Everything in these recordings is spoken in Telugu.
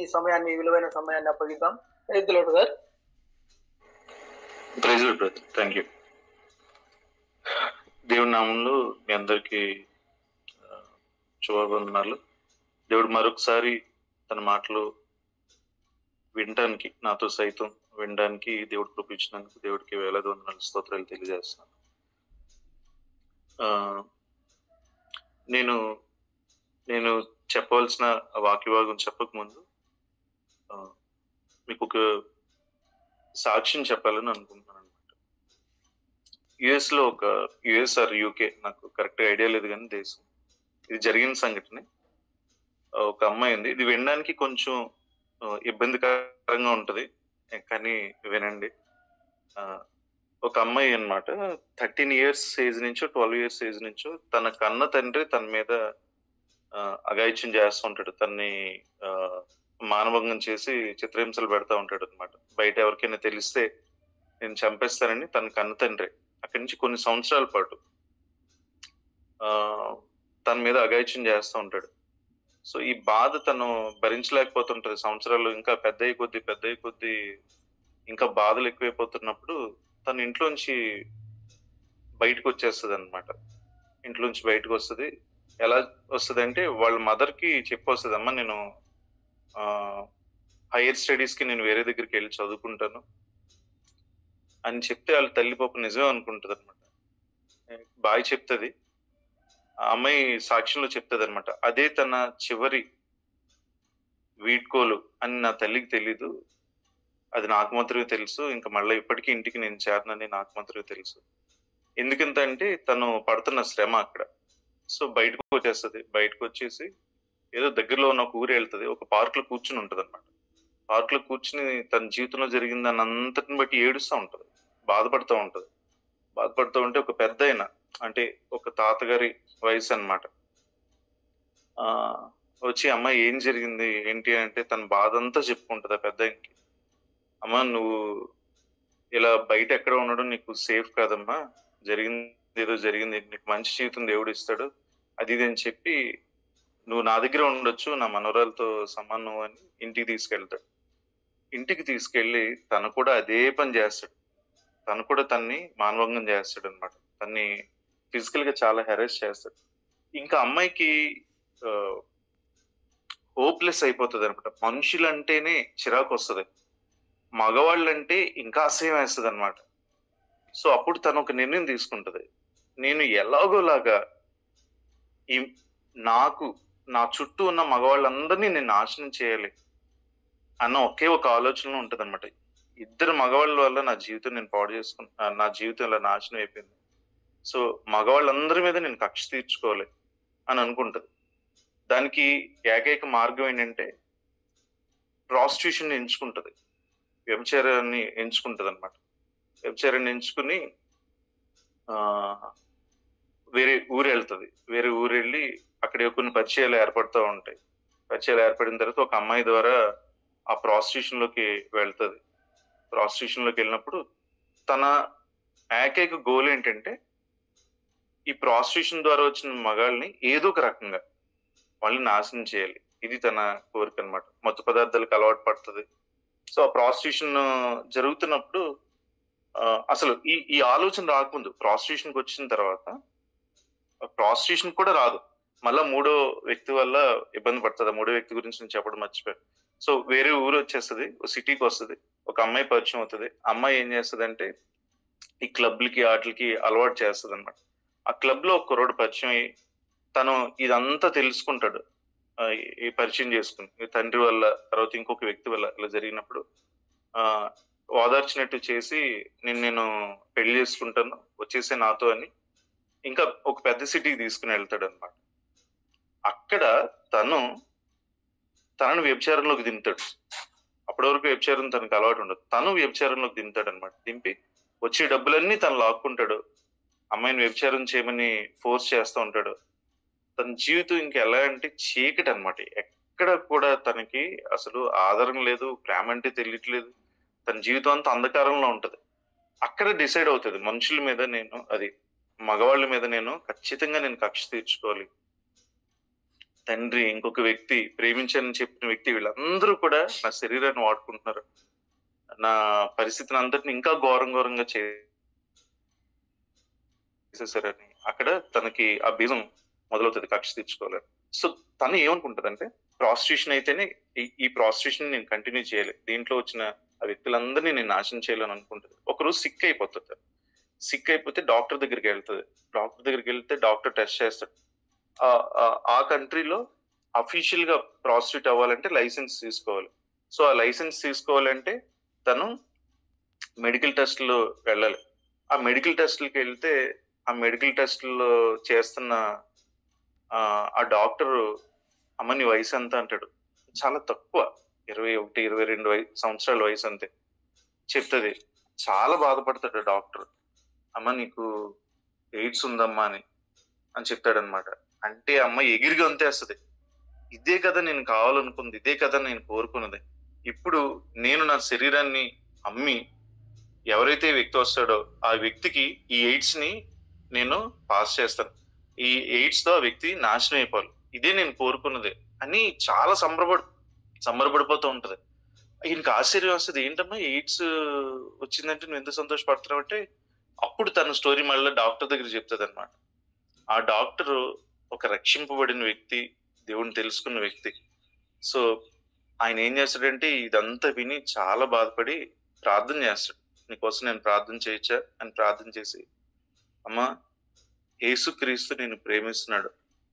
ఈ సమయాన్ని, విలువైన సమయాన్ని అప్పగిద్దాం. Praise the Lord brother. Praise the Lord brother. Thank you. దేవుడి నామంలో మీ అందరికీ శుభవందనాలు. దేవుడు మరొకసారి తన మాటలు వినడానికి, నాతో సైతం వినడానికి దేవుడు కృపించినందుకు దేవుడికి వేలాది వందనాలు స్తోత్రాలు తెలియజేస్తున్నాను. నేను చెప్పవలసిన వాక్య భాగం చెప్పకముందు మీకు ఒక సాక్ష్యం చెప్పాలని అనుకుంటున్నాను అనమాట. యుఎస్లో యుఎస్ ఆర్ యూకే, నాకు కరెక్ట్గా ఐడియా లేదు కానీ దేశం, ఇది జరిగిన సంఘటనే. ఒక అమ్మాయి ఉంది. ఇది వినడానికి కొంచెం ఇబ్బందికరంగా ఉంటుంది, కానీ వినండి. ఒక అమ్మాయి అనమాట, 13 years ఏజ్ నుంచో 12 years ఏజ్ నుంచో తన కన్న తండ్రి తన మీద అఘాయిత్యం చేస్తూ ఉంటాడు. తన్ని మానభంగం చేసి చిత్రహింసలు పెడతా ఉంటాడు అనమాట. బయట ఎవరికైనా తెలిస్తే నేను చంపేస్తానని తన కన్న తండ్రి అక్కడి నుంచి కొన్ని సంవత్సరాల పాటు తన మీద అఘాయిత్యం చేస్తూ ఉంటాడు. సో ఈ బాధ తను భరించలేకపోతుంటది. సంవత్సరాలు ఇంకా పెద్దయ్య కొద్దీ ఇంకా బాధలు ఎక్కువైపోతున్నప్పుడు తన ఇంట్లోంచి బయటకు వచ్చేస్తుంది అనమాట. ఇంట్లోంచి బయటకు వస్తుంది. ఎలా వస్తుంది అంటే వాళ్ళ మదర్కి చెప్పి వస్తుంది, అమ్మ నేను హైయర్ స్టడీస్కి నేను వేరే దగ్గరికి వెళ్ళి చదువుకుంటాను అని చెప్తే వాళ్ళ తల్లి పాప నిజమే అనుకుంటుంది అనమాట. బాయ్ చెప్తుంది. ఆ అమ్మాయి సాక్ష్యంలో చెప్తుంది అనమాట, అదే తన చివరి వీడ్కోలు అని నా తల్లికి తెలీదు, అది నాకు మాత్రమే తెలుసు. ఇంకా మళ్ళీ ఇప్పటికీ ఇంటికి నేను చేరనని నాకు మాత్రమే తెలుసు. ఎందుకంటే తను పడుతున్న శ్రమ అక్కడ. సో బయటకు వచ్చేస్తుంది. బయటకు వచ్చేసి ఏదో దగ్గరలో ఉన్న ఒక ఊరు వెళ్తుంది. ఒక పార్క్లో కూర్చుని ఉంటుంది అనమాట. పార్క్లో కూర్చుని తన జీవితంలో జరిగిన దాన్ని అంతటిని బట్టి ఏడుస్తూ ఉంటుంది, బాధపడుతూ ఉంటే ఒక పెద్ద అయిన, అంటే ఒక తాతగారి వయసు అనమాట, వచ్చి అమ్మ ఏం జరిగింది ఏంటి అంటే తన బాధ అంతా చెప్పుకుంటుంది ఆ పెద్ద ఆయనకి. అమ్మ నువ్వు ఇలా బయట ఎక్కడ ఉండడం నీకు సేఫ్ కాదమ్మా, ఏదో జరిగింది, నీకు మంచి జీవితం దేవుడు ఇస్తాడు అది ఇది అని చెప్పి నువ్వు నా దగ్గర ఉండొచ్చు, నా మనవరాలతో సమానం అని ఇంటికి తీసుకెళ్తాడు. ఇంటికి తీసుకెళ్ళి తను కూడా అదే పని చేస్తాడు. తను కూడా తన్ని మానభంగం చేస్తాడు అనమాట. తన్ని ఫిజికల్ గా చాలా హెరాస్ చేస్తాడు. ఇంకా అమ్మాయికి హోప్లెస్ అయిపోతుంది అనమాట. మనుషులంటేనే చిరాకు వస్తుంది, మగవాళ్ళంటే ఇంకా అసహ్యం వేస్తుంది అనమాట. సో అప్పుడు తను ఒక నిర్ణయం తీసుకుంటది, నేను ఎలాగోలాగా నా చుట్టూ ఉన్న మగవాళ్ళందరినీ నేను నాశనం చేయాలి అన్న ఒకే ఒక ఆలోచన ఉంటుంది అనమాట. ఇద్దరు మగవాళ్ళ వల్ల నా జీవితం నేను పాడు చేసుకుంటున్నా, నా జీవితం ఇలా నాశనం అయిపోయింది. సో మగవాళ్ళందరి మీద నేను కక్ష తీర్చుకోవాలి అని అనుకుంటది. దానికి ఏకైక మార్గం ఏంటంటే ప్రాస్టిట్యూషన్ ఎంచుకుంటది, వ్యభిచారాన్ని ఎంచుకుంటది అనమాట. వ్యభిచారాన్ని ఎంచుకుని వేరే ఊరు వెళ్తుంది. వేరే ఊరు వెళ్ళి అక్కడ కొన్ని పరిచయాలు ఏర్పడుతూ ఉంటాయి. పరిచయాలు ఏర్పడిన తర్వాత ఒక అమ్మాయి ద్వారా ఆ ప్రాస్టిట్యూషన్ లోకి వెళ్తుంది. ప్రాస్టిట్యూషన్ లోకి వెళ్ళినప్పుడు తన ఏకైక గోల్ ఏంటంటే ఈ ప్రాస్టిట్యూషన్ ద్వారా వచ్చిన మగాళ్ళని ఏదో ఒక రకంగా వాళ్ళని నాశనం చేయాలి. ఇది తన కోరిక అనమాట. మత్తు పదార్థాలకు అలవాటు పడుతుంది. సో ఆ ప్రాస్టిట్యూషన్ జరుగుతున్నప్పుడు అసలు ఈ ఆలోచన రాకముందు ప్రాస్టిట్యూషన్కి వచ్చిన తర్వాత ప్రాస్టిట్యూషన్ కూడా రాదు, మళ్ళా మూడో వ్యక్తి వల్ల ఇబ్బంది పడుతుంది. మూడో వ్యక్తి గురించి నేను చెప్పడం మర్చిపోయాను. సో వేరే ఊరు వచ్చేస్తుంది, సిటీకి వస్తుంది, ఒక అమ్మాయి పరిచయం అవుతుంది. అమ్మాయి ఏం చేస్తుంది అంటే ఈ క్లబ్లకి వాటికి అలవాటు చేస్తుంది అనమాట. ఆ క్లబ్ లో ఒక కుర్రోడు పరిచయం అయ్యి తను ఇదంతా తెలుసుకుంటాడు. ఈ పరిచయం చేసుకుని తండ్రి వల్ల, తర్వాత ఇంకొక వ్యక్తి వల్ల ఇలా జరిగినప్పుడు ఓదార్చినట్టు చేసి నేను పెళ్లి చేసుకుంటాను వచ్చేసే నాతో అని ఇంకా ఒక పెద్ద సిటీకి తీసుకుని వెళ్తాడు అనమాట. అక్కడ తనను వ్యభిచారంలోకి దింపుతాడు. అప్పటి వరకు వ్యభిచారం తనకు అలవాటు ఉండదు. తను వ్యభిచారంలోకి దింపుతాడు అనమాట. దింపి వచ్చే డబ్బులన్నీ తను లాక్కుంటాడు. అమ్మాయిని వ్యభిచారం చేయమని ఫోర్స్ చేస్తూ ఉంటాడు. తన జీవితం ఇంకా ఎలా అంటే చీకటి అనమాట. ఎక్కడ కూడా తనకి అసలు ఆదరణ లేదు, ప్రేమ అంటే తెలియట్లేదు. తన జీవితం అంతా అంధకారంలో ఉంటది. అక్కడ డిసైడ్ అవుతుంది, మనుషుల మీద మగవాళ్ళ మీద నేను ఖచ్చితంగా కక్ష తీర్చుకోవాలి. తండ్రి, ఇంకొక వ్యక్తి, ప్రేమించానని చెప్పిన వ్యక్తి, వీళ్ళందరూ కూడా నా శరీరాన్ని వాడుకుంటున్నారు. నా పరిస్థితిని అంతటిని ఇంకా ఘోరంగా చేసేసారని అక్కడ తనకి ఆ బీజం మొదలవుతుంది కక్ష తీర్చుకోవాలని. సో తను ఏమనుకుంటదంటే, ప్రాస్టిట్యూషన్ అయితేనే ఈ ప్రాస్టిట్యూషన్ నేను కంటిన్యూ చేయాలి, దీంట్లో వచ్చిన ఆ వ్యక్తులందరినీ నేను నాశనం చేయాలని అనుకుంటుంది. ఒకరోజు సిక్ అయిపోతుంది. సిక్ అయిపోతే డాక్టర్ దగ్గరికి వెళ్తుంది. డాక్టర్ దగ్గరికి వెళ్తే డాక్టర్ టెస్ట్ చేస్తాడు. ఆ కంట్రీలో అఫీషియల్ గా ప్రాస్టిట్యూట్ అవ్వాలంటే లైసెన్స్ తీసుకోవాలి. సో ఆ లైసెన్స్ తీసుకోవాలంటే తను మెడికల్ టెస్ట్లో వెళ్ళాలి. ఆ మెడికల్ టెస్ట్లకి వెళ్తే ఆ మెడికల్ టెస్ట్లో చేస్తున్న ఆ డాక్టర్, అమ్మ నీ వయసు ఎంత అంటాడు. చాలా తక్కువ, 21, 22 సంవత్సరాల వయసు అంతే చెప్తుంది. చాలా బాధపడతాడు డాక్టర్. అమ్మ నీకు ఎయిడ్స్ ఉందమ్మా అని చెప్తాడనమాట. అంటే అమ్మ ఎగిరి గంతేస్తుంది. ఇదే కదా నేను కావాలనుకుంది, ఇదే కదా నేను కోరుకున్నది. ఇప్పుడు నేను నా శరీరాన్ని అమ్మి ఎవరైతే వ్యక్తి వస్తాడో ఆ వ్యక్తికి ఈ ఎయిడ్స్ ని నేను పాస్ చేస్తాను, ఈ ఎయిడ్స్ తో ఆ వ్యక్తి నాశనం అయిపోవాలి, ఇదే నేను కోరుకున్నది అని చాలా సంబరపడిపోతూ ఉంటది. ఈయనకి ఆశ్చర్యం వస్తుంది, ఏంటమ్మా ఎయిడ్స్ వచ్చిందంటే నువ్వు ఎంత సంతోషపడుతున్నావు అంటే, అప్పుడు తన స్టోరీ మళ్ళీ డాక్టర్ దగ్గర చెప్తుంది అనమాట. ఆ డాక్టర్ ఒక రక్షింపబడిన వ్యక్తి, దేవుని తెలుసుకున్న వ్యక్తి. సో ఆయన ఏం చేస్తాడంటే ఇదంతా విని చాలా బాధపడి ప్రార్థన చేస్తాడు. నీకోసం నేను ప్రార్థన చేయొచ్చా అని ప్రార్థన చేసి, అమ్మా యేసుక్రీస్తు నేను ప్రేమిస్తున్నాడు,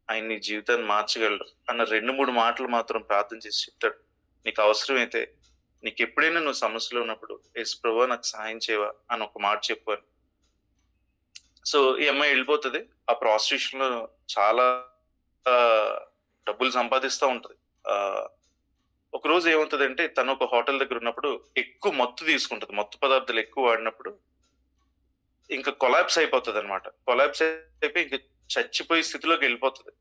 ఆయన నీ జీవితాన్ని మార్చగలడు అన్న 2-3 మాటలు మాత్రం ప్రార్థన చేసి చెప్తాడు. నీకు అవసరమైతే, నీకు ఎప్పుడైనా నువ్వు సమస్యలో ఉన్నప్పుడు యేసు ప్రభువా నాకు సహాయం చేయవా అని ఒక మాట చెప్పాను. సో ఈ అమ్మాయి వెళ్ళిపోతుంది. ఆ ప్రాస్టిట్యూషన్ లో చాలా డబ్బులు సంపాదిస్తూ ఉంటది. ఒక రోజు ఏమవుతుందంటే, తను ఒక హోటల్ దగ్గర ఉన్నప్పుడు ఎక్కువ మత్తు తీసుకుంటది, మత్తు పదార్థాలు ఎక్కువ వాడినప్పుడు ఇంకా కొలాప్స్ అయిపోతుంది అనమాట. కొలాప్స్ అయిపోయి ఇంకా చచ్చిపోయే స్థితిలోకి వెళ్ళిపోతుంది.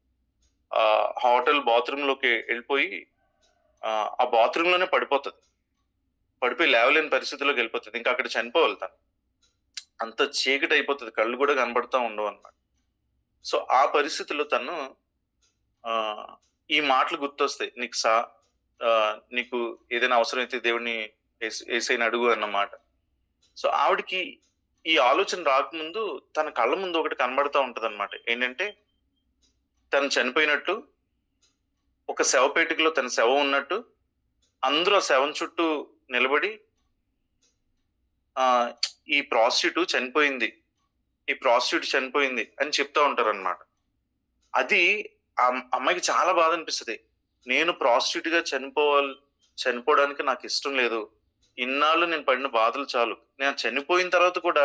ఆ హోటల్ బాత్రూమ్ లోకి వెళ్ళిపోయి ఆ బాత్రూమ్ లోనే పడిపోతుంది. పడిపోయి లేవలేని పరిస్థితిలోకి వెళ్ళిపోతుంది. ఇంకా అక్కడ చనిపోవాలి తను. అంత చీకటి అయిపోతుంది, కళ్ళు కూడా కనబడతా ఉండవు అనమాట. సో ఆ పరిస్థితిలో తను ఈ మాటలు గుర్తొస్తాయి, నీకు ఏదైనా అవసరమైతే దేవుడిని యేసయ్యని అడుగు అన్నమాట. సో ఆవిడికి ఈ ఆలోచన రాకముందు తన కళ్ళ ముందు ఒకటి కనబడతా ఉంటది అనమాట. ఏంటంటే తను చనిపోయినట్టు, ఒక శవపేటికలో తన శవం ఉన్నట్టు, అందరూ ఆ శవం చుట్టూ నిలబడి ఈ ప్రాస్టిట్యూట్ చనిపోయింది అని చెప్తా ఉంటారు అనమాట. అది ఆ అమ్మాయికి చాలా బాధ అనిపిస్తుంది. నేను ప్రాస్టిట్యూట్ గా చనిపోవడానికి నాకు ఇష్టం లేదు, ఇన్నాళ్ళు నేను పడిన బాధలు చాలు, నేను చనిపోయిన తర్వాత కూడా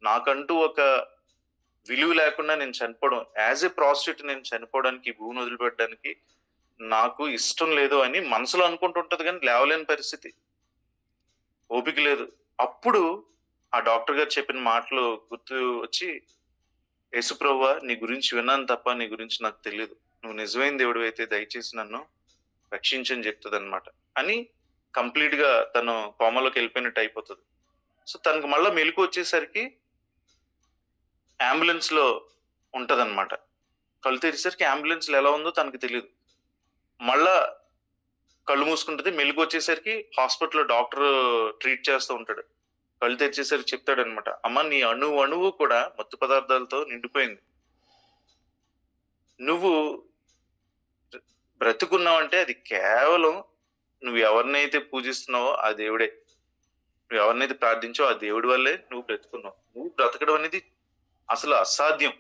నాకంటూ ఒక విలువ లేకుండా నేను చనిపోవడం, యాజ్ ఏ ప్రాస్టిట్యూట్ నేను చనిపోవడానికి, ఈ భూమిని వదిలిపెట్టడానికి నాకు ఇష్టం లేదు అని మనసులో అనుకుంటుంటది, కానీ లేవలేని పరిస్థితి, ఓపిక లేదు. అప్పుడు ఆ డాక్టర్ గారు చెప్పిన మాటలు గుర్తు వచ్చి, యేసుప్రభువా నీ గురించి విన్నాను తప్ప నీ గురించి నాకు తెలియదు, నువ్వు నిజమైన దేవుడు అయితే దయచేసి నన్ను రక్షించని చెప్తుంది అనమాట. అని కంప్లీట్ గా తను కోమలోకి వెళ్ళిపోయినట్టు అయిపోతుంది. సో తనకు మళ్ళీ మెలకు వచ్చేసరికి అంబులెన్స్ లో ఉంటదన్నమాట. కళ్ళు తెరిచేసరికి అంబులెన్స్ లో ఎలా ఉందో తనకు తెలియదు. మళ్ళా కళ్ళు మూసుకుంటుంది. మెలకు వచ్చేసరికి హాస్పిటల్లో డాక్టర్ ట్రీట్ చేస్తూ ఉంటాడు. కళ్ళు తెరిచేసరికి చెప్తాడు అనమాట, అమ్మ నీ అణువు కూడా మత్తు పదార్థాలతో నిండిపోయింది, నువ్వు బ్రతుకున్నావంటే అది కేవలం నువ్వు ఎవరినైతే పూజిస్తున్నావో ఆ దేవుడే, నువ్వు ఎవరినైతే ప్రార్థించావో ఆ దేవుడి వల్లే నువ్వు బ్రతుకున్నావు, నువ్వు బ్రతకడం అనేది అసలు అసాధ్యం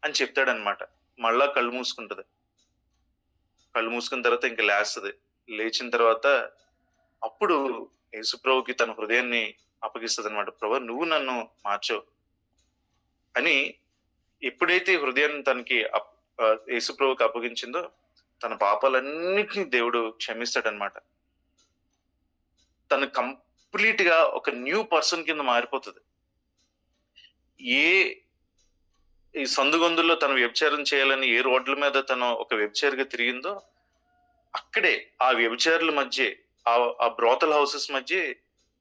అని చెప్తాడనమాట. మళ్ళా కళ్ళు మూసుకుంటది. కళ్ళు మూసుకున్న తర్వాత ఇంకా లేస్తుంది. లేచిన తర్వాత అప్పుడు యేసుప్రభుకి తన హృదయాన్ని అప్పగిస్తుంది అనమాట. ప్రభు నువ్వు నన్ను మార్చావు అని. ఎప్పుడైతే హృదయాన్ని తనకి యేసుప్రభుకి అప్పగించిందో తన పాపాలన్నిటినీ దేవుడు క్షమిస్తాడనమాట. తను కంప్లీట్ గా ఒక న్యూ పర్సన్ కింద మారిపోతుంది. ఈ సందుగొందుల్లో తను వ్యభిచారం చేయాలని ఏ రోడ్ల మీద తను ఒక వ్యభిచారిగా తిరిగిందో, అక్కడే ఆ వ్యభిచారుల మధ్య, ఆ బ్రోతల్ హౌసెస్ మధ్య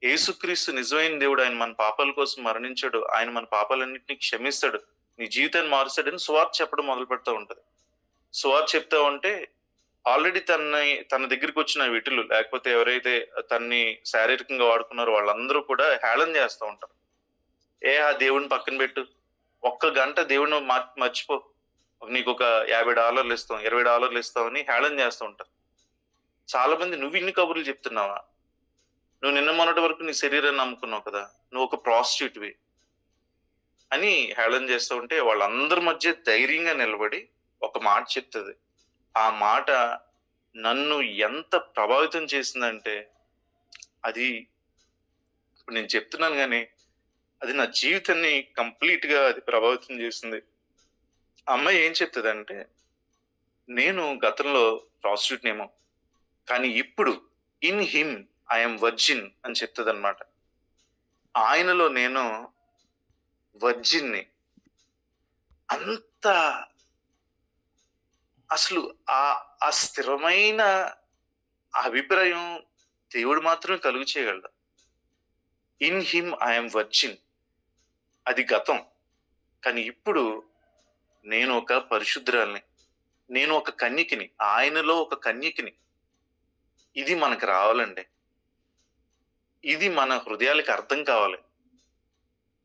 యేసుక్రీస్తు నిజమైన దేవుడు, ఆయన మన పాపాల కోసం మరణించాడు, ఆయన మన పాపాలన్నింటినీ క్షమిస్తాడు, నీ జీవితాన్ని మారుస్తాడని సువార్త చెప్పడం మొదలు పెడతా ఉంటది. సువార్త చెప్తా ఉంటే ఆల్రెడీ తన దగ్గరికి వచ్చిన విటులు లేకపోతే ఎవరైతే తన్ని శారీరకంగా వాడుకున్నారో వాళ్ళందరూ కూడా హేళన చేస్తూ ఉంటారు. ఆ దేవుడిని పక్కన పెట్టు, ఒక్క గంట దేవుడిని మర్చిపో, నీకు ఒక $50 ఇస్తాం, $20 ఇస్తామని హేళన చేస్తూ ఉంటారు. చాలా మంది, నువ్వు ఇన్ని కబుర్లు చెప్తున్నావా, నువ్వు నిన్న మొన్నటి వరకు నీ శరీరాన్ని నమ్ముకున్నావు కదా, నువ్వు ఒక ప్రాస్టిట్యూట్వి అని హేళన చేస్తూ ఉంటే వాళ్ళందరి మధ్య ధైర్యంగా నిలబడి ఒక మాట చెప్తుంది. ఆ మాట నన్ను ఎంత ప్రభావితం చేసిందంటే, అది ఇప్పుడు నేను చెప్తున్నాను కానీ అది నా జీవితాన్ని కంప్లీట్ గా అది ప్రభావితం చేసింది. అమ్మాయి ఏం చెప్తుందంటే, నేను గతంలో ప్రాస్టిట్యూట్ నేమో, కానీ ఇప్పుడు ఇన్ హిమ్ ఐఎమ్ వర్జిన్ అని చెప్తుంది అనమాట. ఆయనలో నేను వర్జిన్ని. అంత అసలు ఆ స్థిరమైన అభిప్రాయం దేవుడు మాత్రమే కలుగు చేయగలడు. ఇన్ హిమ్ ఐఎమ్ వర్జిన్, అది గతం. కానీ ఇప్పుడు నేను ఒక పరిశుద్ధురాల్ని, నేను ఒక కన్యకిని, ఆయనలో ఒక కన్యకిని. ఇది మనకు రావాలండి. ఇది మన హృదయాలకు అర్థం కావాలి.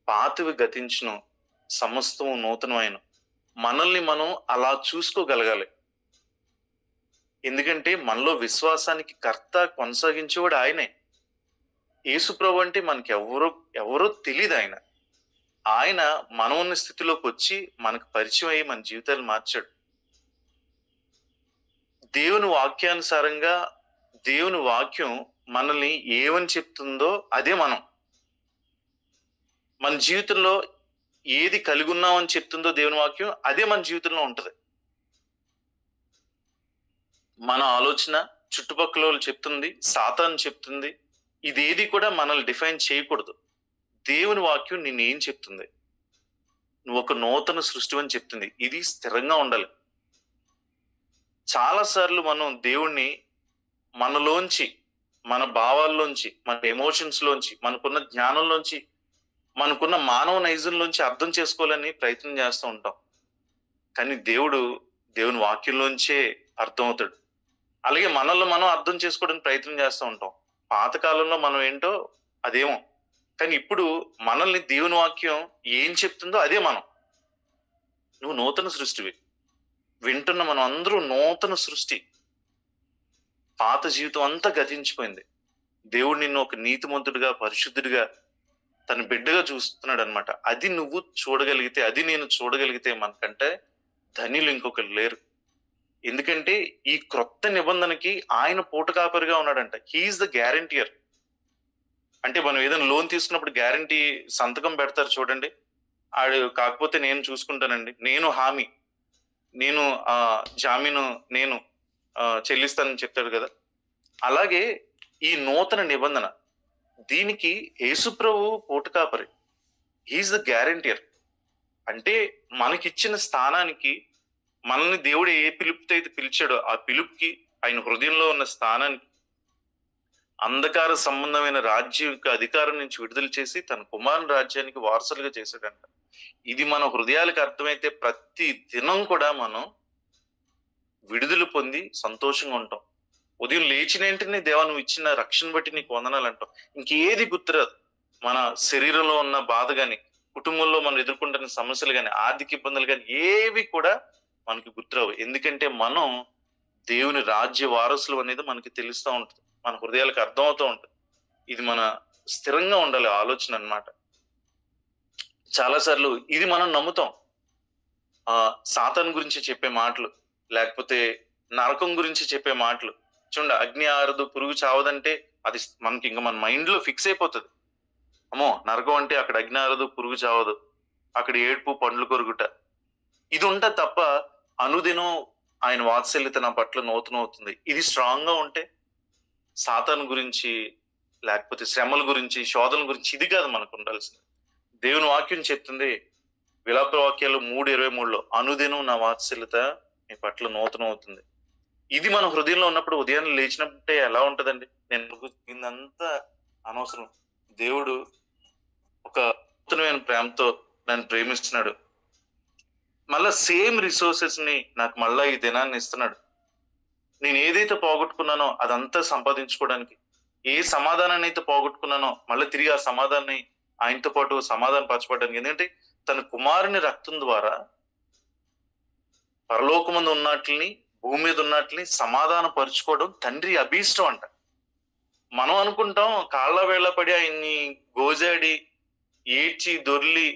పాతవి గతించును, సమస్తము నూతనమైన. మనల్ని మనం అలా చూసుకోగలగాలి. ఎందుకంటే మనలో విశ్వాసానికి కర్త కొనసాగించేవాడు ఆయనే. యేసుప్రభు అంటే మనకి ఎవరో తెలియదు. ఆయన మనం ఉన్న స్థితిలోకి వచ్చి మనకు పరిచయం అయ్యి మన జీవితాలు మార్చాడు. దేవుని వాక్యానుసారంగా దేవుని వాక్యం మనల్ని ఏమని చెప్తుందో అదే మనం. మన జీవితంలో ఏది కలిగి ఉన్నామని చెప్తుందో దేవుని వాక్యం అదే మన జీవితంలో ఉంటది. మన ఆలోచన, చుట్టుపక్కల వాళ్ళు చెప్తుంది, సాతాను చెప్తుంది, ఇదేది కూడా మనల్ని డిఫైన్ చేయకూడదు. దేవుని వాక్యం నిన్నేం చెప్తుంది? నువ్వు ఒక నూతన సృష్టి అని చెప్తుంది. ఇది స్థిరంగా ఉండాలి. చాలాసార్లు మనం దేవుణ్ణి మనలోంచి, మన భావాల్లోంచి, మన ఎమోషన్స్ లోంచి, మనకున్న జ్ఞానంలోంచి, మనకున్న మానవ నైజంలోంచి అర్థం చేసుకోవాలని ప్రయత్నం చేస్తూ ఉంటాం. కానీ దేవుని వాక్యంలోంచే అర్థమవుతాడు. అలాగే మనల్ని మనం అర్థం చేసుకోవడానికి ప్రయత్నం చేస్తూ ఉంటాం. పాతకాలంలో మనం ఏంటో అదేమో, కానీ ఇప్పుడు మనల్ని దేవుని వాక్యం ఏం చెప్తుందో అదే మనం. నువ్వు నూతన సృష్టివి. వింటున్న మనం అందరూ నూతన సృష్టి. పాత జీవితం అంతా గతించిపోయింది. దేవుడు నిన్ను ఒక నీతిమంతుడిగా, పరిశుద్ధుడిగా, తన బిడ్డగా చూస్తున్నాడు అనమాట. అది నువ్వు చూడగలిగితే, అది నేను చూడగలిగితే మనకంటే ధనిలు ఇంకొకరు లేరు. ఎందుకంటే ఈ క్రొత్త నిబంధనకి ఆయన పూటకాపరిగా ఉన్నాడంట. He is the guarantor. అంటే మనం ఏదైనా లోన్ తీసుకున్నప్పుడు గ్యారంటీ సంతకం పెడతారు చూడండి. ఆడు కాకపోతే నేను చూసుకుంటానండి, నేను హామీ, నేను జామీను నేను చెల్లిస్తానని చెప్తాడు కదా. అలాగే ఈ నూతన నిబంధన, దీనికి యేసుప్రభు పూటకాపరి. He's the guarantor. అంటే మనకిచ్చిన స్థానానికి, మనల్ని దేవుడు ఏ పిలుపుతో అయితే పిలిచాడో ఆ పిలుపుకి, ఆయన హృదయంలో ఉన్న స్థానానికి, అంధకార సంబంధమైన రాజ్యం యొక్క అధికారం నుంచి విడుదల చేసి తన కుమారుని రాజ్యానికి వారసులుగా చేశాడంట. ఇది మన హృదయాలకు అర్థమైతే ప్రతి దినం కూడా మనం విడుదల పొంది సంతోషంగా ఉంటాం. ఉదయం లేచిన వెంటనే దేవా నువ్వు ఇచ్చిన రక్షణ బట్టి నీకు వందనాలు అంటాం. ఇంకేది గుర్తురాదు. మన శరీరంలో ఉన్న బాధ గాని, కుటుంబంలో మనం ఎదుర్కొంటున్న సమస్యలు కానీ, ఆర్థిక ఇబ్బందులు కానీ ఏవి కూడా మనకి గుర్తురావు. ఎందుకంటే మనం దేవుని రాజ్య వారసులు అనేది మనకి తెలుస్తూ ఉంటుంది, మన హృదయాలకు అర్థమవుతూ ఉంటుంది. ఇది మన స్థిరంగా ఉండాలి ఆలోచన అన్నమాట. చాలాసార్లు ఇది మనం నమ్ముతాం. సాతాను గురించి చెప్పే మాటలు, లేకపోతే నరకం గురించి చెప్పే మాటలు. చూడండి, అగ్ని ఆరదు, పురుగు చావదంటే అది మనకి ఇంకా మన మైండ్ లో ఫిక్స్ అయిపోతుంది. అమ్మో, నరకం అంటే అక్కడ అగ్ని ఆరదు, పురుగు చావదు, అక్కడ ఏడ్పు, పండ్లు కొరుగుట, ఇది ఉంటే తప్ప అనుదినం ఆయన వాత్సల్యత నా పట్ల నూతనం అవుతుంది. ఇది స్ట్రాంగ్ గా ఉంటే సాతాను గురించి, లేకపోతే శ్రమల గురించి, శోధన గురించి ఇది కాదు మనకు ఉండాల్సింది. దేవుని వాక్యం చెప్తుంది విలాప వాక్యాలు 3:23లో, అనుదినం నా వాత్సల్యత మీ పట్ల నూతనం అవుతుంది. ఇది మన హృదయంలో ఉన్నప్పుడు ఉదయాన్నే లేచినప్పుడే ఎలా ఉంటదండి? నేను ఇదంతా అనవసరం, దేవుడు ఒక నూతనమైన ప్రేమతో నన్ను ప్రేమిస్తున్నాడు, మళ్ళా సేమ్ రిసోర్సెస్ ని నాకు మళ్ళా ఈ దినాన్ని ఇస్తున్నాడు. నేను ఏదైతే పోగొట్టుకున్నానో అదంతా సంపాదించుకోవడానికి, ఏ సమాధానాన్ని అయితే పోగొట్టుకున్నానో మళ్ళీ తిరిగి ఆ సమాధానాన్ని ఆయనతో పాటు సమాధానం పరచబడడానికి. ఎందుకంటే తన కుమారుని రక్తం ద్వారా పరలోకమందు ఉన్నట్లని భూమి మీద ఉన్నట్లని సమాధాన పరుచుకోవడం తండ్రి అభీష్టం అంట. మనం అనుకుంటాం కాళ్ళ వేళ్ళ పడి ఆయన్ని గోజాడి ఏడ్చి దొర్లి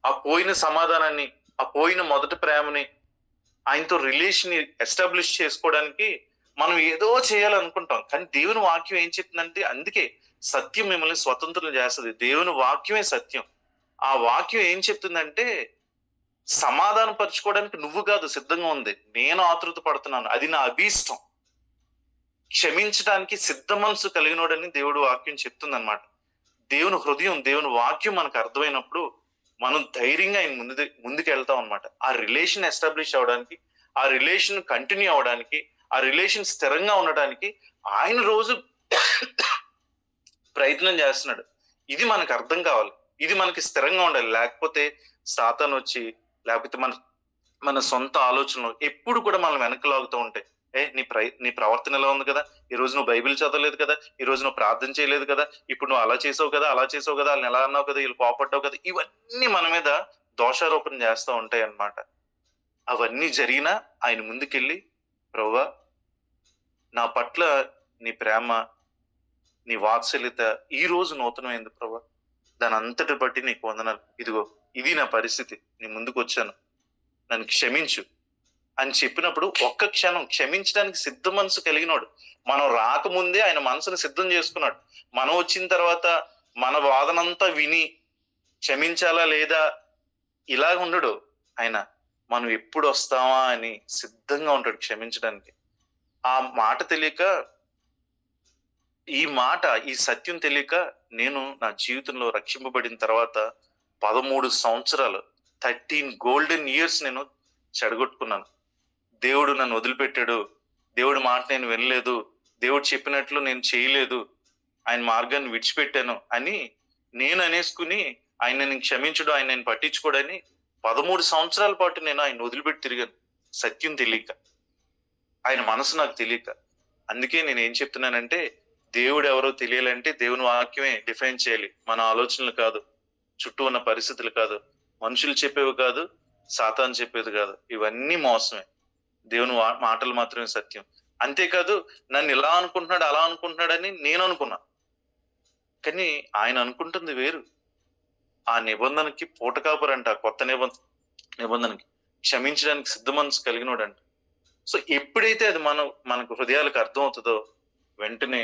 ఆ పోయిన సమాధానాన్ని, ఆ పోయిన మొదటి ప్రేమని, ఆయనతో రిలేషన్ ఎస్టాబ్లిష్ చేసుకోవడానికి మనం ఏదో చేయాలనుకుంటాం. కానీ దేవుని వాక్యం ఏం చెప్తుందంటే, అందుకే సత్యం మిమ్మల్ని స్వతంత్రం చేస్తుంది. దేవుని వాక్యమే సత్యం. ఆ వాక్యం ఏం చెప్తుందంటే, సమాధానం పరుచుకోవడానికి నువ్వు కాదు సిద్ధంగా ఉంది, నేను ఆతృత పడుతున్నాను, అది నా అభీష్టం. క్షమించడానికి సిద్ధ మనసు కలిగినోడని దేవుడు వాక్యం చెప్తుందన్నమాట. దేవుని హృదయం, దేవుని వాక్యం మనకు అర్థమైనప్పుడు మనం ధైర్యంగా ఆయన ముందుకు వెళ్తాం అనమాట. ఆ రిలేషన్ ఎస్టాబ్లిష్ అవడానికి, ఆ రిలేషన్ కంటిన్యూ అవడానికి, ఆ రిలేషన్ స్థిరంగా ఉండడానికి ఆయన రోజు ప్రయత్నం చేస్తున్నాడు. ఇది మనకు అర్థం కావాలి, ఇది మనకి స్థిరంగా ఉండాలి. లేకపోతే సాతాను వచ్చి, లేకపోతే మన సొంత ఆలోచనలు ఎప్పుడు కూడా మనం వెనకలాగుతూ ఉంటాయి. నీ ప్రవర్తన ఎలా ఉంది కదా, ఈ రోజు నువ్వు బైబిల్ చదవలేదు కదా, ఈ రోజు నువ్వు ప్రార్థన చేయలేదు కదా, ఇప్పుడు నువ్వు అలా చేసావు కదా, అలా చేసావు కదా, వాళ్ళని ఎలా అన్నావు కదా, వీళ్ళు కోపడ్డావు కదా, ఇవన్నీ మన మీద దోషారోపణ చేస్తూ ఉంటాయి అన్నమాట. అవన్నీ జరిగినా ఆయన ముందుకెళ్ళి, ప్రభువా నా పట్ల నీ ప్రేమ, నీ వాత్సల్యత ఈ రోజు నూతనమైంది ప్రభువా, దాని అంతటి బట్టి నీకు వందనాలు. ఇదిగో ఇది నా పరిస్థితి, నీ ముందుకు వచ్చాను, నన్ను క్షమించు అని చెప్పినప్పుడు ఒక్క క్షణం క్షమించడానికి సిద్ధ మనసు కలిగినాడు. మనం రాకముందే ఆయన మనసును సిద్ధం చేసుకున్నాడు. మనం వచ్చిన తర్వాత మన వాదనంతా విని క్షమించాలా లేదా ఇలాగ ఉండడు ఆయన. మనం ఎప్పుడు వస్తామా అని సిద్ధంగా ఉంటాడు క్షమించడానికి. ఆ మాట తెలియక, ఈ సత్యం తెలియక నేను నా జీవితంలో రక్షింపబడిన తర్వాత 13 సంవత్సరాలు 13 గోల్డెన్ ఇయర్స్ నేను చెడగొట్టుకున్నాను. దేవుడు నన్ను వదిలిపెట్టాడు, దేవుడి మాట నేను వినలేదు, దేవుడు చెప్పినట్లు నేను చేయలేదు, ఆయన మార్గాన్ని విడిచిపెట్టాను అని నేను అనేసుకుని ఆయన నేను క్షమించడం, ఆయన నేను పట్టించుకోడని 13 సంవత్సరాల పాటు నేను ఆయన వదిలిపెట్టి తిరిగాను. సత్యం తెలియక, ఆయన మనసు నాకు తెలియక. అందుకే నేను ఏం చెప్తున్నానంటే, దేవుడు ఎవరో తెలియాలంటే దేవుని వాక్యమే డిఫైన్ చేయాలి. మన ఆలోచనలు కాదు, చుట్టూ ఉన్న పరిస్థితులు కాదు, మనుషులు చెప్పేవి కాదు, సాతాను చెప్పేది కాదు. ఇవన్నీ మోసమే. దేవుని మాటలు మాత్రమే సత్యం. అంతేకాదు నన్ను ఇలా అనుకుంటున్నాడు, అలా అనుకుంటున్నాడని నేను అనుకున్నా, కానీ ఆయన అనుకుంటుంది వేరు. ఆ నిబంధనకి పూటకాపురంట, కొత్త నిబంధనకి క్షమించడానికి సిద్ధ మనసు కలిగినోడంట. సో ఎప్పుడైతే అది మనకు హృదయాలకు అర్థం అవుతుందో వెంటనే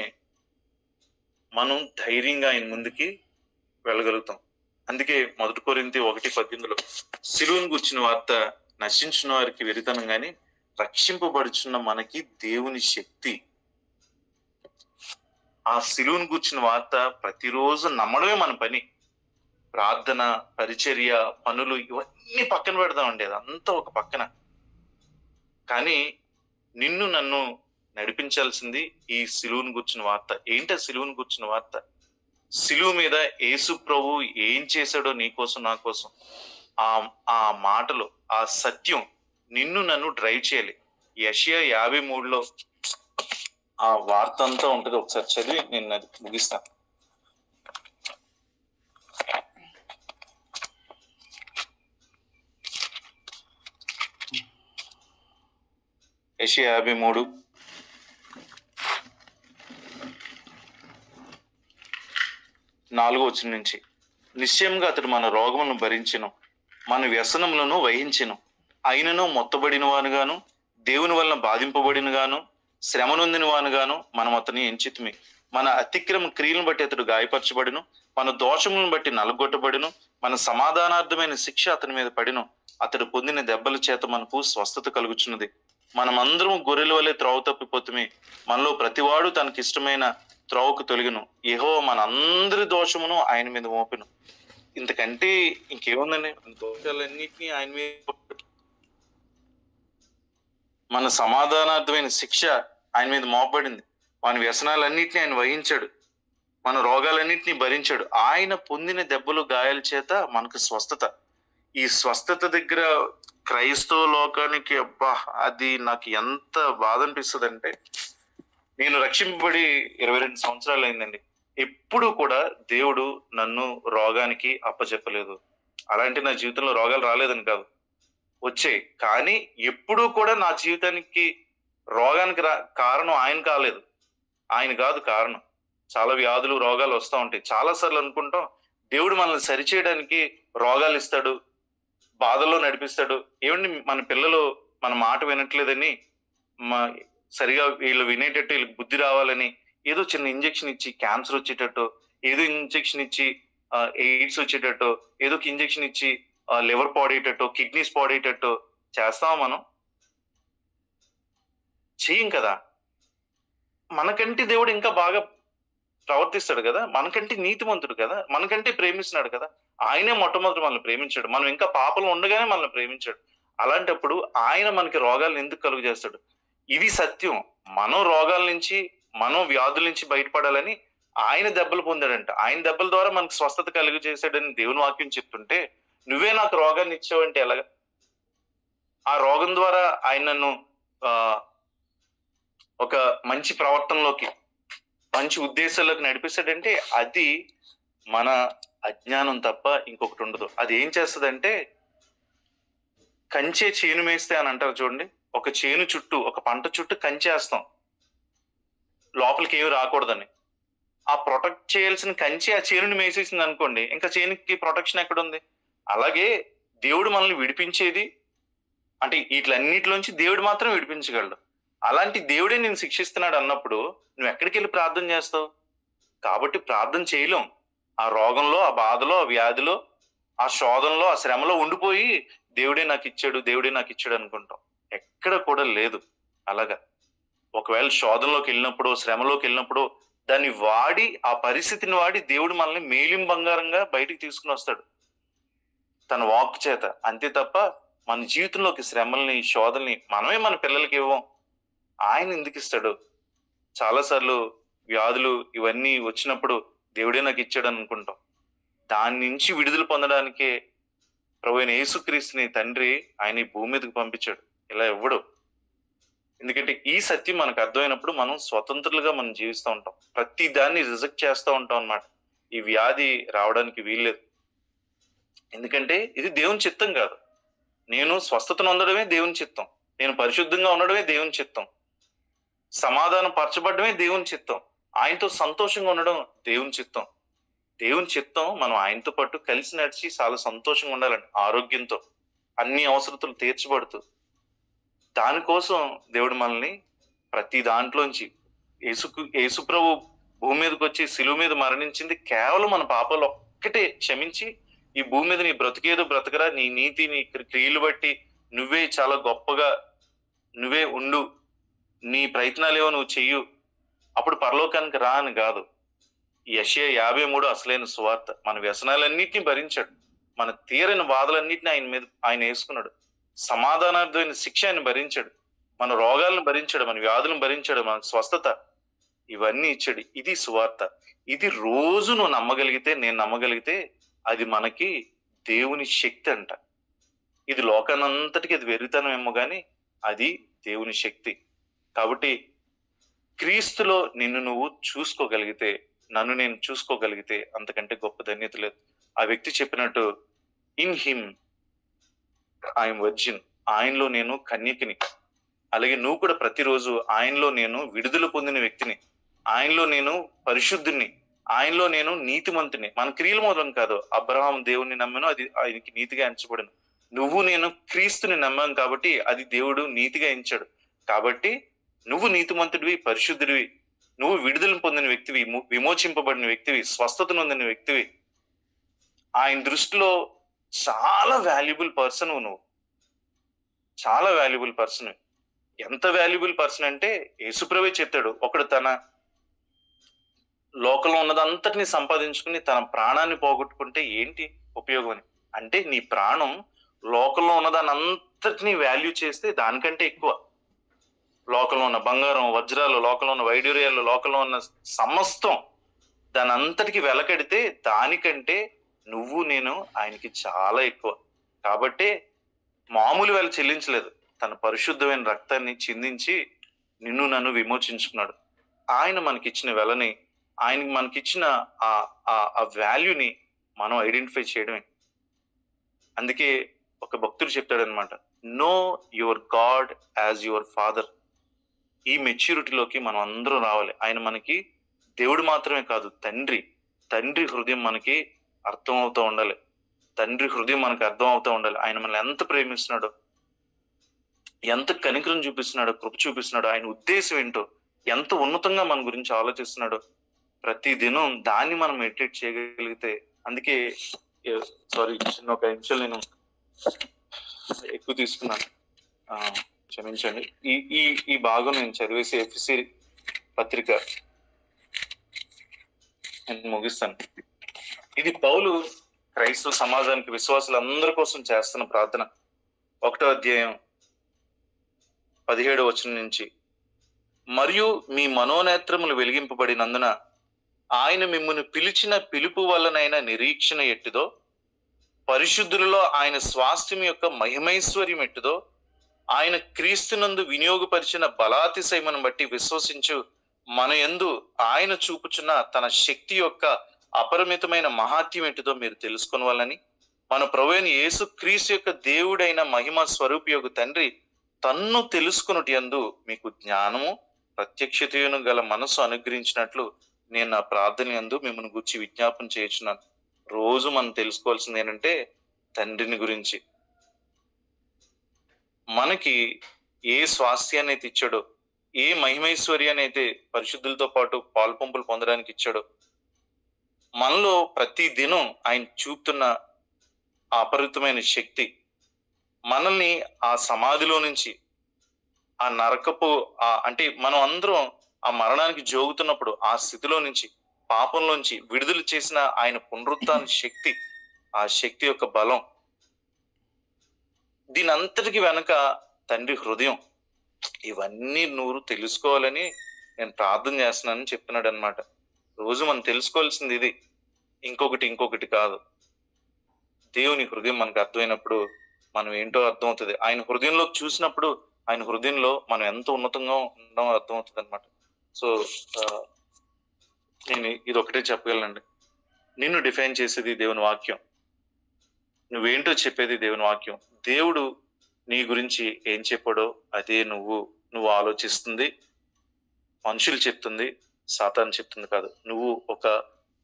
మనం ధైర్యంగా ఆయన ముందుకి వెళ్ళగలుగుతాం. అందుకే 1 కొరింథీ 1:18 సిలువను గూర్చిన వార్త నశించిన వారికి వెరితనం గాని రక్షింపబడుచున్న మనకి దేవుని శక్తి. ఆ సిలువను గూర్చిన వార్త ప్రతిరోజు నమ్మడమే మన పని. ప్రార్థన, పరిచర్య, పనులు ఇవన్నీ పక్కన పెడదామండి, అదంతా ఒక పక్కన. కానీ నిన్ను నన్ను నడిపించాల్సింది ఈ సిలువను గూర్చిన వార్త. ఏంటి ఆ సిలువను గూర్చిన వార్త? సిలువ మీద యేసు ప్రభు ఏం చేశాడో నీకోసం, నా కోసం, ఆ మాటలు, ఆ సత్యం నిన్ను నన్ను డ్రైవ్ చేయాలి. యెషయా 53లో ఆ వార్త అంతా ఉంటుంది. ఒకసారి చదివి నేను ముగిస్తాను. యెషయా 53 4వ నుంచి, నిశ్చయంగా అతడు మన రోగములను భరించెను, మన వ్యసనములను వహించెను, అయినను మొత్తబడిన వానుగాను, దేవుని వలన బాధింపబడిన గాను, శ్రమ నొందిన వానుగాను మనం అతని ఎంచితిమి. మన అతిక్రమ క్రియలను బట్టి అతడు గాయపరచబడిను, మన దోషములను బట్టి నలగొట్టబడిను, మన సమాధానార్థమైన శిక్ష అతని మీద పడిను, అతడు పొందిన దెబ్బల చేత మనకు స్వస్థత కలుగుచున్నది. మనమందరము గొర్రెల వలె త్రోవ తప్పిపోతుమి, మనలో ప్రతివాడు తనకిష్టమైన త్రోవకు తొలగిను, యెహోవా మన అందరి దోషమును ఆయన మీద మోపెను. ఇంతకంటే ఇంకేముందండి? దోషాలన్నిటినీ ఆయన మీద, మన సమాధానార్థమైన శిక్ష ఆయన మీద మోపబడింది, మన వ్యసనాలన్నిటినీ ఆయన వహించాడు, మన రోగాలన్నింటినీ భరించాడు. ఆయన పొందిన దెబ్బలు, గాయాల చేత మనకు స్వస్థత. ఈ స్వస్థత దగ్గర క్రైస్తవ లోకానికి అబ్బా అది నాకు ఎంత బాధ అనిపిస్తుంది అంటే, నేను రక్షింపబడి 22 సంవత్సరాలు అయిందండి. ఎప్పుడు కూడా దేవుడు నన్ను రోగానికి అప్పచెప్పలేదు. అలాంటి నా జీవితంలో రోగాలు రాలేదని కాదు, వచ్చాయి. కానీ ఎప్పుడూ కూడా నా జీవితానికి రోగానికి కారణం ఆయన కాలేదు. ఆయన కాదు కారణం. చాలా వ్యాధులు, రోగాలు వస్తా ఉంటాయి. చాలా సార్లు అనుకుంటాం దేవుడు మనల్ని సరిచేయడానికి రోగాలు ఇస్తాడు, బాధల్లో నడిపిస్తాడు. ఏమండి, మన పిల్లలు మన మాట వినట్లేదని, సరిగా వీళ్ళు వినేటట్టు వీళ్ళకి బుద్ధి రావాలని ఏదో చిన్న ఇంజెక్షన్ ఇచ్చి క్యాన్సర్ వచ్చేటట్టు, ఏదో ఇంజెక్షన్ ఇచ్చి ఎయిడ్స్ వచ్చేటట్టు, ఏదో ఒక ఇంజెక్షన్ ఇచ్చి లివర్ పాడేటట్టు, కిడ్నీస్ పాడేటట్టు చేస్తామా మనం? చెయ్యం కదా. మనకంటే దేవుడు ఇంకా బాగా ప్రవర్తిస్తాడు కదా, మనకంటే నీతిమంతుడు కదా, మనకంటే ప్రేమిస్తున్నాడు కదా. ఆయనే మొట్టమొదటి మనల్ని ప్రేమించాడు. మనం ఇంకా పాపంలో ఉండగానే మనల్ని ప్రేమించాడు. అలాంటప్పుడు ఆయన మనకి రోగాలను ఎందుకు కలుగు చేస్తాడు? ఇది సత్యం. మనం రోగాల నుంచి, మనం వ్యాధుల నుంచి బయటపడాలని ఆయన దెబ్బలు పొందాడంట. ఆయన దెబ్బల ద్వారా మనకు స్వస్థత కలుగు చేశాడని దేవుని వాక్యం చెప్తుంటే, నువ్వే నాకు రోగాన్ని ఇచ్చావంటే ఎలాగా? ఆ రోగం ద్వారా ఆయన నన్ను ఒక మంచి ప్రవర్తనలోకి, మంచి ఉద్దేశాల్లోకి నడిపిస్తాడంటే అది మన అజ్ఞానం తప్ప ఇంకొకటి ఉండదు. అది ఏం చేస్తుందంటే, కంచే చేను మేస్తే అని అంటారు చూడండి. ఒక చేను చుట్టూ, ఒక పంట చుట్టూ కంచేస్తాం లోపలికి ఏమి రాకూడదని. ఆ ప్రొటెక్ట్ చేయాల్సిన కంచె ఆ చేనుని మేసేసింది అనుకోండి, ఇంకా చేనుకి ప్రొటెక్షన్ ఎక్కడుంది? అలాగే దేవుడు మనల్ని విడిపించేది అంటే వీటిలన్నిటిలోంచి దేవుడు మాత్రం విడిపించగలడు. అలాంటి దేవుడే నేను శిక్షిస్తున్నాడు అన్నప్పుడు నువ్వు ఎక్కడికి వెళ్ళి ప్రార్థన చేస్తావు? కాబట్టి ప్రార్థన చేయలేం. ఆ రోగంలో, ఆ బాధలో, ఆ వ్యాధిలో, ఆ శోధనలో, ఆ శ్రమలో ఉండిపోయి దేవుడే నాకు ఇచ్చాడు, దేవుడే నాకు ఇచ్చాడు అనుకుంటాం. ఎక్కడ కూడా లేదు అలాగా. ఒకవేళ శోధనలోకి వెళ్ళినప్పుడు, శ్రమలోకి వెళ్ళినప్పుడు దాన్ని వాడి, ఆ పరిస్థితిని వాడి దేవుడు మనల్ని మేలిం బంగారంగా బయటికి తీసుకుని వస్తాడు తన వాక్ చేత. అంతే తప్ప మన జీవితంలోకి శ్రమల్ని, శోధనల్ని మనమే మన పిల్లలకి ఇవ్వం. ఆయన ఎందుకు ఇస్తాడు? చాలాసార్లు వ్యాధులు ఇవన్నీ వచ్చినప్పుడు దేవుడే నాకు ఇచ్చాడు అనుకుంటాం. దాని నుంచి విడుదల పొందడానికే ప్రభువైన యేసుక్రీస్తుని తండ్రి ఆయన ఈ భూమి మీదకి పంపించాడు. ఇలా ఇవ్వడు. ఎందుకంటే ఈ సత్యం మనకు అర్థమైనప్పుడు మనం స్వతంత్రులుగా మనం జీవిస్తూ ఉంటాం. ప్రతి దాన్ని రిజెక్ట్ చేస్తూ ఉంటాం అన్నమాట. ఈ వ్యాధి రావడానికి వీల్లేదు. ఎందుకంటే ఇది దేవుని చిత్తం కాదు. నేను స్వస్థతను పొందడమే దేవుని చిత్తం. నేను పరిశుద్ధంగా ఉండడమే దేవుని చిత్తం. సమాధానం పరచబడమే దేవుని చిత్తం. ఆయనతో సంతోషంగా ఉండడం దేవుని చిత్తం. దేవుని చిత్తం మనం ఆయనతో పాటు కలిసి నడిచి చాలా సంతోషంగా ఉండాలండి, ఆరోగ్యంతో, అన్ని అవసరతలు తీర్చబడుతూ. దానికోసం దేవుడు మనల్ని ప్రతి దాంట్లోంచి యేసుప్రభు భూమి మీదకి వచ్చి శిలువ మీద మరణించింది కేవలం మన పాపాలు ఒక్కటే క్షమించి, ఈ భూమి మీద నీ బ్రతికేదో బ్రతకరా, నీ నీతి, నీ క్రియలు బట్టి నువ్వే చాలా గొప్పగా నువ్వే ఉండు, నీ ప్రయత్నాలేవో నువ్వు చెయ్యు, అప్పుడు పరలోకానికి రా అని కాదు. యెషయా 53 అసలైన సువార్త. మన వ్యసనాలన్నింటినీ భరించాడు, మన తీరని బాధలన్నింటినీ ఆయన వేసుకున్నాడు. సమాధానార్థమైన శిక్ష ఆయన భరించాడు, మన రోగాలను భరించాడు, మన వ్యాధులను భరించాడు, మన స్వస్థత ఇవన్నీ ఇచ్చాడు. ఇది సువార్త. ఇది రోజు నువ్వు నమ్మగలిగితే, నేను నమ్మగలిగితే అది మనకి దేవుని శక్తి అంట. ఇది లోకానంతటికి అది వెరితనమేమో కానీ అది దేవుని శక్తి. కాబట్టి క్రీస్తులో నిన్ను నువ్వు చూసుకోగలిగితే, నన్ను నేను చూసుకోగలిగితే అంతకంటే గొప్ప ధన్యత లేదు. ఆ వ్యక్తి చెప్పినట్టు, ఇన్ హిమ్ ఐఎమ్ వర్జిన్, ఆయనలో నేను కన్యకిని. అలాగే నువ్వు కూడా ప్రతిరోజు ఆయనలో నేను విడుదల పొందిన వ్యక్తిని, ఆయనలో నేను పరిశుద్ధుని, ఆయనలో నేను నీతిమంతుని. మన క్రియల మూలం కాదు. అబ్రహాం దేవుణ్ణి నమ్మాను, అది ఆయనకి నీతిగా ఎంచబడను. నువ్వు నేను క్రీస్తుని నమ్మాం కాబట్టి అది దేవుడు నీతిగా ఎంచాడు. కాబట్టి నువ్వు నీతిమంతుడివి, పరిశుద్ధుడివి, నువ్వు విడుదల పొందిన వ్యక్తివి, విమోచింపబడిన వ్యక్తివి, స్వస్థత నొందిన వ్యక్తివి. ఆయన దృష్టిలో చాలా వాల్యుబుల్ పర్సన్ నువ్వు, చాలా వాల్యుబుల్ పర్సన్. ఎంత వాల్యుబుల్ పర్సన్ అంటే యేసుప్రభువే చెప్పాడు, ఒకడు తన లోకంలో ఉన్నదంతటిని సంపాదించుకుని తన ప్రాణాన్ని పోగొట్టుకుంటే ఏంటి ఉపయోగం అని. అంటే నీ ప్రాణం లోకంలో ఉన్నదాన్ని అంతటినీ వాల్యూ చేస్తే దానికంటే ఎక్కువ. లోకంలో ఉన్న బంగారం, వజ్రాలు, లోకంలో ఉన్న వైడూర్యాలు, లోకంలో ఉన్న సమస్తం దాని అంతటికి వెలకడితే దానికంటే నువ్వు నేను ఆయనకి చాలా ఎక్కువ. కాబట్టే మామూలు వేళ చెల్లించలేదు, తన పరిశుద్ధమైన రక్తాన్ని చిందించి నిన్ను నన్ను విమోచించుకున్నాడు. ఆయన మనకిచ్చిన వెలని, ఆయనకి మనకిచ్చిన ఆ వాల్యూని మనం ఐడెంటిఫై చేయడమే. అందుకే ఒక భక్తుడు చెప్తాడనమాట, know your god as your father. ఈ మెచ్యూరిటీలోకి మనం అందరం రావాలి. ఆయన మనకి దేవుడు మాత్రమే కాదు, తండ్రి. తండ్రి హృదయం మనకి అర్థం అవుతూ ఉండాలి. తండ్రి హృదయం మనకి అర్థం అవుతూ ఉండాలి. ఆయన మనల్ని ఎంత ప్రేమిస్తున్నాడో, ఎంత కనికరం చూపిస్తున్నాడో, కృప చూపిస్తున్నాడో, ఆయన ఉద్దేశం ఏంటో, ఎంత ఉన్నతంగా మన గురించి ఆలోచిస్తున్నాడో ప్రతి దినం దాన్ని మనం మెడిటేట్ చేయగలిగితే. అందుకే సారీ, చిన్న ఒక నిమిషం నేను ఎక్కువ తీసుకున్నాను, క్షమించండి. ఈ భాగం నేను చదివేసి ఎఫెసీ పత్రిక నేను ముగిస్తాను. ఇది పౌలు క్రైస్తవ సమాజానికి, విశ్వాసులందరి కోసం చేస్తున్న ప్రార్థన. 1వ అధ్యాయం 17వ వచనం నుంచి, మరియు మీ మనోనేత్రములు వెలిగింపబడినందున ఆయన మిమ్మును పిలిచిన పిలుపు వలనైన నిరీక్షణ ఎట్టిదో, పరిశుద్ధులలో ఆయన స్వాస్థ్యం యొక్క మహిమైశ్వర్యం ఎట్టిదో, ఆయన క్రీస్తునందు వినియోగపరిచిన బలాతిశయమును బట్టి విశ్వసించు మన యందు ఆయన చూపుచున్న తన శక్తి యొక్క అపరిమితమైన మహాత్యం ఏంటిదో మీరు తెలుసుకొనవాలని, మన ప్రభువైన యేసు క్రీస్తు యొక్క దేవుడైన మహిమ స్వరూపియగు తండ్రి తన్ను తెలుసుకొనుట యందు మీకు జ్ఞానము ప్రత్యక్షతను గల మనసు అనుగ్రహించినట్లు నేను నా ప్రార్థన యందు మిమ్మల్ని గురించి విజ్ఞాపన చేయుచున్నాను. రోజు మనం తెలుసుకోవాల్సింది ఏంటంటే తండ్రిని గురించి. మనకి ఏ స్వాస్థ్యాన్ని అయితే ఇచ్చాడో, ఏ మహిమైశ్వర్యాన్ని అయితే పరిశుద్ధులతో పాటు పాల్పంపులు పొందడానికి ఇచ్చాడో, మనలో ప్రతి దినం ఆయన చూపుతున్న ఆ అపరిమితమైన శక్తి మనల్ని ఆ సమాధిలో నుంచి, ఆ నరకపు అంటే మనం అందరం ఆ మరణానికి జోగుతున్నప్పుడు ఆ స్థితిలో నుంచి, పాపంలోంచి విడుదల చేసిన ఆయన పునరుత్థాన శక్తి, ఆ శక్తి యొక్క బలం, దీని అంతటికి వెనక తండ్రి హృదయం. ఇవన్నీ నువ్వు తెలుసుకోవాలని నేను ప్రార్థన చేస్తున్నానని చెప్తున్నాడు అనమాట. రోజు మనం తెలుసుకోవాల్సింది ఇది, ఇంకొకటి కాదు. దేవుని హృదయం మనకు అర్థమైనప్పుడు మనం ఏంటో అర్థమవుతుంది. ఆయన హృదయంలోకి చూసినప్పుడు ఆయన హృదయంలో మనం ఎంత ఉన్నతంగా ఉండడం అర్థమవుతుంది అనమాట. సో నేను ఇది ఒకటే చెప్పగలనండి, నిన్ను డిఫైన్ చేసేది దేవుని వాక్యం, నువ్వేంటో చెప్పేది దేవుని వాక్యం. దేవుడు నీ గురించి ఏం చెప్పాడో అదే నువ్వు ఆలోచిస్తుంది. మనుషులు చెప్తుంది, సాతాను చెప్తుంది కాదు. నువ్వు ఒక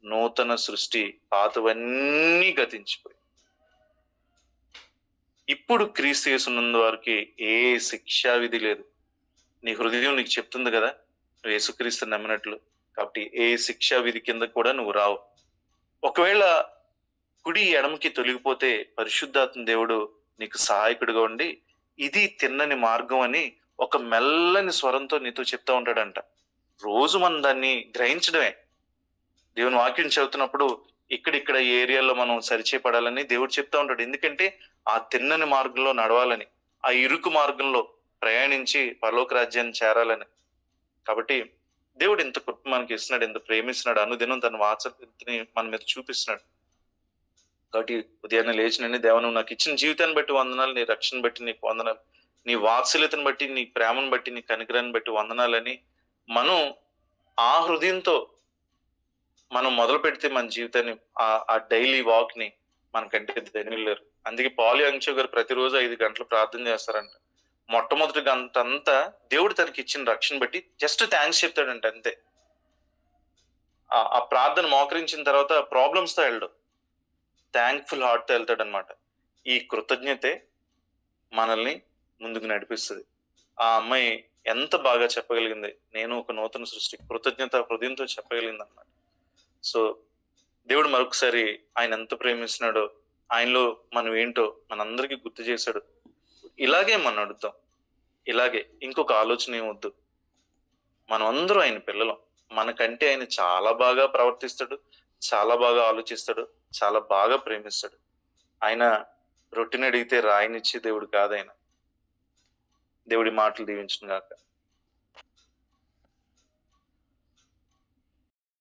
నూతన సృష్టి, పాతవన్నీ గతించిపోయి ఇప్పుడు క్రీస్తు యేసునందు వారికి ఏ శిక్షా విధి లేదు. నీ హృదయం నీకు చెప్తుంది కదా నువ్వు యేసుక్రీస్తు నమ్మినట్లు, కాబట్టి ఏ శిక్షా విధి కింద కూడా నువ్వు రావు. ఒకవేళ కుడి ఎడమకి తొలగిపోతే పరిశుద్ధాత్మ దేవుడు నీకు సహాయకుడిగా ఉండి ఇది తిన్నని మార్గం అని ఒక మెల్లని స్వరంతో నీతో చెప్తా ఉంటాడంట. రోజు మనం దాన్ని గ్రహించడమే. దేవుని వాక్యం చదువుతున్నప్పుడు ఇక్కడిక్కడ ఏరియాలో మనం సరిచేపడాలని దేవుడు చెప్తా ఉంటాడు. ఎందుకంటే ఆ తిన్నని మార్గంలో నడవాలని, ఆ ఇరుకు మార్గంలో ప్రయాణించి పరలోక రాజ్యాన్ని చేరాలని. కాబట్టి దేవుడు ఇంత కృప మనకి ఇస్తున్నాడు, ఎంత ప్రేమిస్తున్నాడు, అనుదినం తన వాత్సల్యతని మన మీద చూపిస్తున్నాడు. కాబట్టి ఉదయాన్నే లేచినండి, దేవా నువ్వు నాకు ఇచ్చిన జీవితాన్ని బట్టి వందనాలు, నీ రక్షణ బట్టి నీకు వందనాలు, నీ వాత్సల్యతను బట్టి, నీ ప్రేమను బట్టి, నీ కనికరాన్ని బట్టి వందనాలని మనం ఆ హృదయంతో మనం మొదలు పెడితే మన జీవితాన్ని, ఆ డైలీ వాక్ ని మనకంటే ధన్యులు లేరు. అందుకే పాల్ యాంగ్చో గారు ప్రతిరోజు 5 గంటలు ప్రార్థన చేస్తారంట. మొట్టమొదటి గంట అంతా దేవుడు తనకి ఇచ్చిన రక్షణ బట్టి జస్ట్ థ్యాంక్స్ చెప్తాడంట, అంతే. ఆ ప్రార్థన మోకరించిన తర్వాత ప్రాబ్లమ్స్ తో వెళ్ళడు, థ్యాంక్ఫుల్ హార్ట్ తో వెళ్తాడు అనమాట. ఈ కృతజ్ఞతే మనల్ని ముందుకు నడిపిస్తుంది. ఆ అమ్మాయి ఎంత బాగా చెప్పగలిగింది, నేను ఒక నూతన సృష్టి, కృతజ్ఞత హృదయంతో చెప్పగలిగింది అనమాట. సో దేవుడు మరొకసారి ఆయన ఎంత ప్రేమిస్తున్నాడో, ఆయనలో మనం ఏంటో మనందరికీ గుర్తు చేశాడు. ఇలాగే మనం అడుగుతాం, ఇలాగే ఇంకొక ఆలోచన ఏమొద్దు. మనం అందరూ ఆయన పిల్లలం. మనకంటే ఆయన చాలా బాగా ప్రవర్తిస్తాడు, చాలా బాగా ఆలోచిస్తాడు, చాలా బాగా ప్రేమిస్తాడు. ఆయన రొట్టెని అడిగితే రాయినిచ్చే దేవుడు కాదు ఆయన. దేవుడి మాటలు దీవించును గాక.